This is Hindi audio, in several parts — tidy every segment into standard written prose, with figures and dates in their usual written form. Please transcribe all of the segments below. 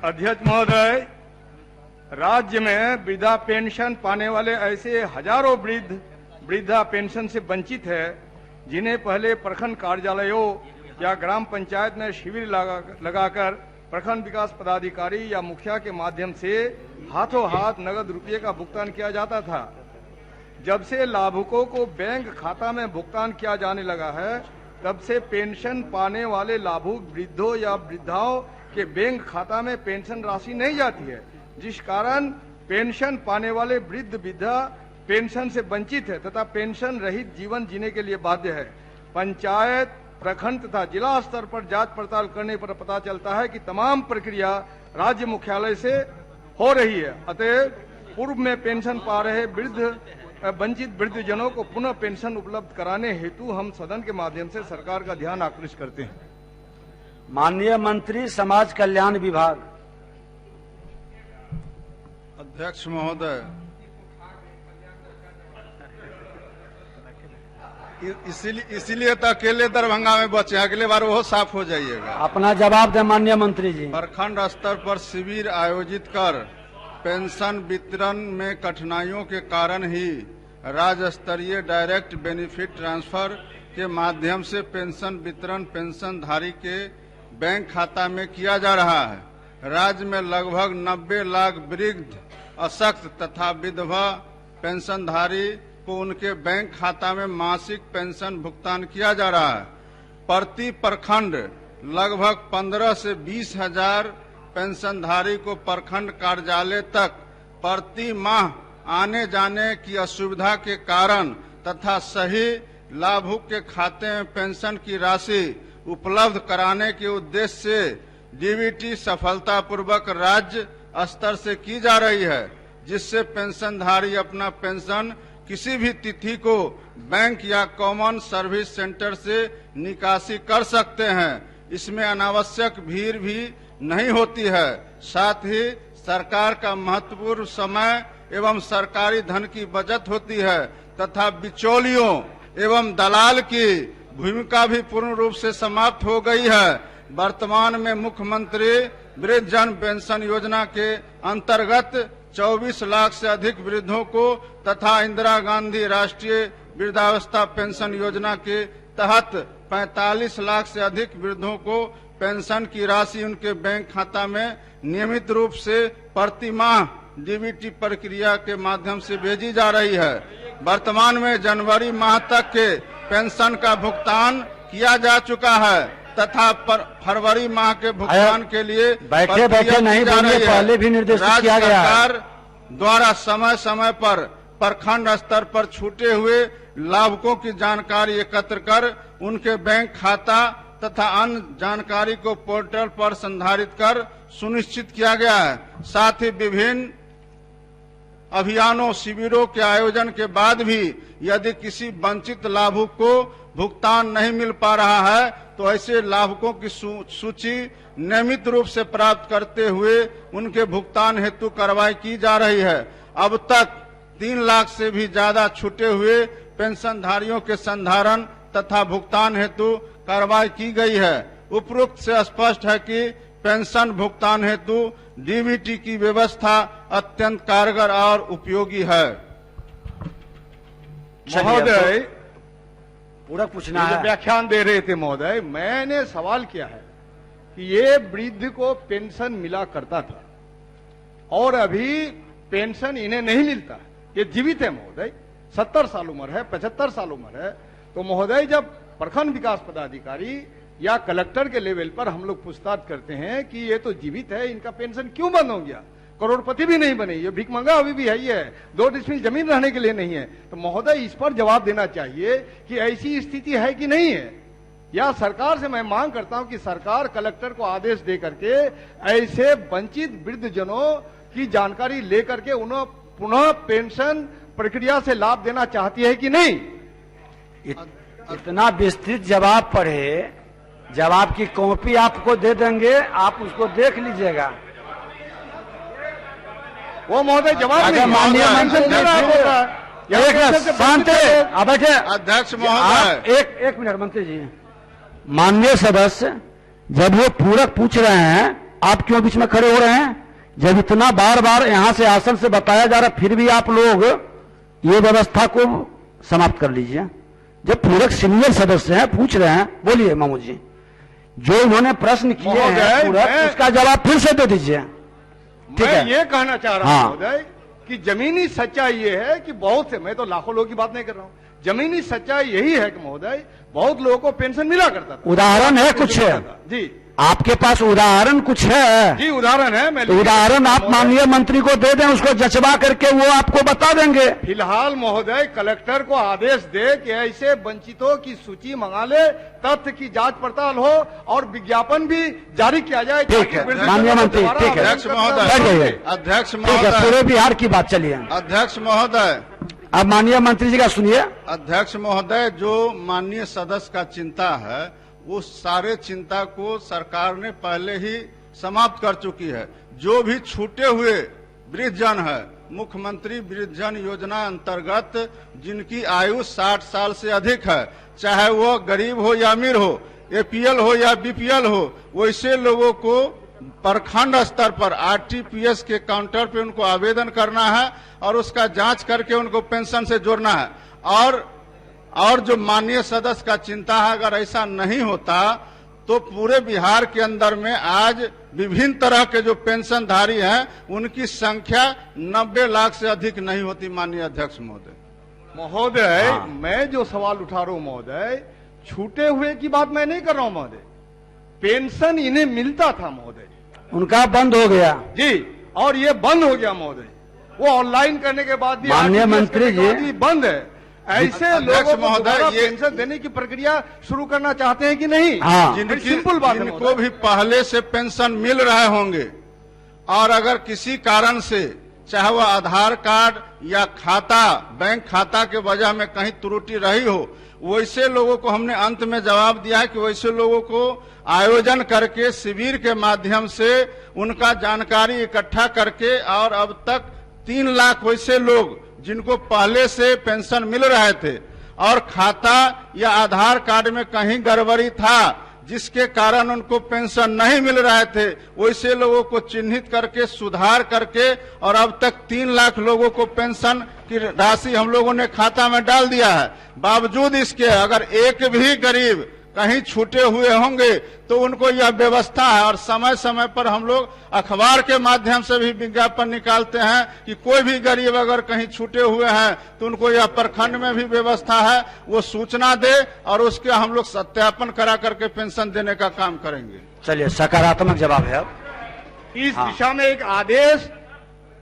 अध्यक्ष महोदय, राज्य में वृद्धा पेंशन पाने वाले ऐसे हजारों वृद्धा पेंशन से वंचित है, जिन्हें पहले प्रखंड कार्यालयों या ग्राम पंचायत में शिविर लगाकर प्रखंड विकास पदाधिकारी या मुखिया के माध्यम से हाथों हाथ नगद रुपये का भुगतान किया जाता था। जब से लाभुकों को बैंक खाता में भुगतान किया जाने लगा है, तब से पेंशन पाने वाले लाभुक वृद्धों या वृद्धाओं के बैंक खाता में पेंशन राशि नहीं जाती है, जिस कारण पेंशन पाने वाले वृद्ध वृद्धा पेंशन से वंचित है तथा पेंशन रहित जीवन जीने के लिए बाध्य है। पंचायत, प्रखंड तथा जिला स्तर पर जांच पड़ताल करने पर पता चलता है कि तमाम प्रक्रिया राज्य मुख्यालय से हो रही है। अतः पूर्व में पेंशन पा रहे वंचित वृद्धजनों को पुनः पेंशन उपलब्ध कराने हेतु हम सदन के माध्यम से सरकार का ध्यान आकृष्ट करते हैं। माननीय मंत्री समाज कल्याण विभाग। अध्यक्ष महोदय, इसीलिए तो अकेले दरभंगा में बचे, अगले बार वो साफ हो जाइएगा। अपना जवाब दे माननीय मंत्री जी। प्रखंड स्तर पर शिविर आयोजित कर पेंशन वितरण में कठिनाइयों के कारण ही राज्य स्तरीय डायरेक्ट बेनिफिट ट्रांसफर के माध्यम से पेंशन वितरण पेंशनधारी के बैंक खाता में किया जा रहा है। राज्य में लगभग 90 लाख वृद्ध, अशक्त तथा विधवा पेंशनधारी को उनके बैंक खाता में मासिक पेंशन भुगतान किया जा रहा है। प्रति प्रखंड लगभग 15 से 20 हजार पेंशनधारी को प्रखंड कार्यालय तक प्रति माह आने जाने की असुविधा के कारण तथा सही लाभुक के खाते में पेंशन की राशि उपलब्ध कराने के उद्देश्य से डीबीटी सफलतापूर्वक राज्य स्तर से की जा रही है, जिससे पेंशनधारी अपना पेंशन किसी भी तिथि को बैंक या कॉमन सर्विस सेंटर से निकासी कर सकते हैं। इसमें अनावश्यक भीड़ भी नहीं होती है। साथ ही सरकार का महत्वपूर्ण समय एवं सरकारी धन की बचत होती है तथा बिचौलियों एवं दलाल की भूमिका भी पूर्ण रूप से समाप्त हो गई है। वर्तमान में मुख्यमंत्री वृद्धजन पेंशन योजना के अंतर्गत 24 लाख से अधिक वृद्धों को तथा इंदिरा गांधी राष्ट्रीय वृद्धावस्था पेंशन योजना के तहत 45 लाख से अधिक वृद्धों को पेंशन की राशि उनके बैंक खाता में नियमित रूप से प्रति माह डीबीटी प्रक्रिया के माध्यम से भेजी जा रही है। वर्तमान में जनवरी माह तक के पेंशन का भुगतान किया जा चुका है तथा फरवरी माह के भुगतान के लिए बैठे नहीं बोलिए, पहले भी निर्देशित किया गया है। सरकार द्वारा समय समय पर प्रखंड स्तर पर छूटे हुए लाभुकों की जानकारी एकत्र कर उनके बैंक खाता तथा अन्य जानकारी को पोर्टल पर संधारित कर सुनिश्चित किया गया है। साथ ही विभिन्न अभियानों शिविरों के आयोजन के बाद भी यदि किसी वंचित लाभुक को भुगतान नहीं मिल पा रहा है तो ऐसे लाभुकों की सूची नियमित रूप से प्राप्त करते हुए उनके भुगतान हेतु कार्रवाई की जा रही है। अब तक 3 लाख से भी ज्यादा छूटे हुए पेंशनधारियों के संधारण तथा भुगतान हेतु कार्रवाई की गई है। उपरोक्त से स्पष्ट है कि पेंशन भुगतान हेतु डीबीटी की व्यवस्था अत्यंत कारगर और उपयोगी है। महोदय, पूरा पूछना है। व्याख्यान दे रहे थे महोदय, मैंने सवाल किया है कि ये वृद्ध को पेंशन मिला करता था और अभी पेंशन इन्हें नहीं मिलता। ये जीवित है महोदय, 70 साल उम्र है, 75 साल उम्र है। तो महोदय, जब प्रखंड विकास पदाधिकारी या कलेक्टर के लेवल पर हम लोग पूछताछ करते हैं कि ये तो जीवित है, इनका पेंशन क्यों बंद हो गया, करोड़पति भी नहीं बने, ये भिखमंगा अभी भी है, ही है, 2 डिसमिल जमीन रहने के लिए नहीं है। तो महोदय, इस पर जवाब देना चाहिए कि ऐसी स्थिति है कि नहीं है। या सरकार से मैं मांग करता हूं कि सरकार कलेक्टर को आदेश दे करके ऐसे वंचित वृद्धजनों की जानकारी लेकर के उन्हें पुनः पेंशन प्रक्रिया से लाभ देना चाहती है कि नहीं। इतना विस्तृत जवाब पढ़े, जवाब की कॉपी आपको दे देंगे, आप उसको देख लीजिएगा। वो महोदय जवाब नहीं, माननीय शांति बैठे। अध्यक्ष महोदय, एक मिनट मंत्री जी। माननीय सदस्य, जब वो पूरक पूछ रहे हैं आप क्यों बीच में खड़े हो रहे हैं? जब इतना बार बार यहां से आसन से बताया जा रहा फिर भी आप लोग ये व्यवस्था को समाप्त कर लीजिए। जब पूरक सीनियर सदस्य हैं, पूछ रहे हैं, बोलिए मामू जी, जो उन्होंने प्रश्न किए हैं पूरक, उसका जवाब फिर से दे दीजिए। ठीक मैं है, ये कहना चाह रहा हूं हाँ। महोदय कि जमीनी सच्चाई ये है कि बहुत से, मैं तो लाखों लोगों की बात नहीं कर रहा हूं, जमीनी सच्चाई यही है कि महोदय बहुत लोगों को पेंशन मिला करता था। उदाहरण है कुछ है जी आपके पास, उदाहरण कुछ है? जी उदाहरण है, मैं तो उदाहरण आप माननीय मंत्री को दे दें, उसको जचवा करके वो आपको बता देंगे। फिलहाल महोदय कलेक्टर को आदेश दे कि ऐसे वंचितों की सूची मंगा ले, तथ्य की जांच पड़ताल हो और विज्ञापन भी जारी किया जाए। ठीक है माननीय मंत्री, ठीक है, अध्यक्ष महोदय, बैठ जाइए। अध्यक्ष ठीक है, महोदय, पूरे बिहार की बात चलिए। अध्यक्ष महोदय, अब माननीय मंत्री जी का सुनिए। अध्यक्ष महोदय, जो माननीय सदस्य का चिंता है उस सारे चिंता को सरकार ने पहले ही समाप्त कर चुकी है। जो भी छूटे हुए वृद्धजन है, मुख्यमंत्री वृद्धजन योजना अंतर्गत जिनकी आयु 60 साल से अधिक है, चाहे वो गरीब हो या अमीर हो, एपीएल हो या बीपीएल हो, वैसे लोगों को प्रखंड स्तर पर आरटीपीएस के काउंटर पे उनको आवेदन करना है और उसका जांच करके उनको पेंशन से जोड़ना है। और जो माननीय सदस्य का चिंता है, अगर ऐसा नहीं होता तो पूरे बिहार के अंदर में आज विभिन्न तरह के जो पेंशनधारी हैं उनकी संख्या 90 लाख से अधिक नहीं होती। माननीय अध्यक्ष महोदय, हाँ। मैं जो सवाल उठा रहा हूं महोदय, छूटे हुए की बात मैं नहीं कर रहा हूं महोदय, पेंशन इन्हें मिलता था महोदय, उनका बंद हो गया जी, और ये बंद हो गया महोदय। वो ऑनलाइन करने के बाद भी, माननीय RTPS मंत्री करने के बाद जी, भी बंद है। ऐसे अध्यक्ष लोगों को महोदय, दोबारा ये पेंशन देने की प्रक्रिया शुरू करना चाहते हैं कि नहीं? हाँ। सिंपल बात है जिनको महोदय। भी पहले से पेंशन मिल रहे होंगे और अगर किसी कारण से, चाहे वह आधार कार्ड या खाता, बैंक खाता के वजह में कहीं त्रुटि रही हो, वैसे लोगों को हमने अंत में जवाब दिया है कि वैसे लोगों को आयोजन करके शिविर के माध्यम से उनका जानकारी इकट्ठा करके, और अब तक 3 लाख वैसे लोग जिनको पहले से पेंशन मिल रहे थे और खाता या आधार कार्ड में कहीं गड़बड़ी था जिसके कारण उनको पेंशन नहीं मिल रहे थे, वैसे लोगों को चिन्हित करके सुधार करके और अब तक 3 लाख लोगों को पेंशन की राशि हम लोगों ने खाता में डाल दिया है। बावजूद इसके अगर एक भी गरीब कहीं छूटे हुए होंगे तो उनको यह व्यवस्था है, और समय समय पर हम लोग अखबार के माध्यम से भी विज्ञापन निकालते हैं कि कोई भी गरीब अगर कहीं छूटे हुए हैं तो उनको यह प्रखंड में भी व्यवस्था है, वो सूचना दे और उसके हम लोग सत्यापन करा करके पेंशन देने का काम करेंगे। चलिए, सकारात्मक जवाब है। अब इस दिशा में एक आदेश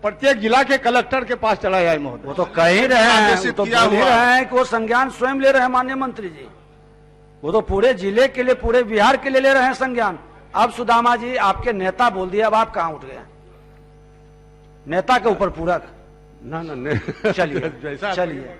प्रत्येक जिला के कलेक्टर के पास चला जाए महोदय। वो तो कह ही रहे हैं, वो आदेशित तो किया बोल ही हुआ रहे हैं कि वो संज्ञान स्वयं ले रहे हैं माननीय मंत्री जी। वो तो पूरे जिले के लिए, पूरे बिहार के लिए ले रहे हैं संज्ञान। अब सुदामा जी, आपके नेता बोल दिया, अब आप कहां उठ गए? नेता के ऊपर पूरक। ना चलिए चलिए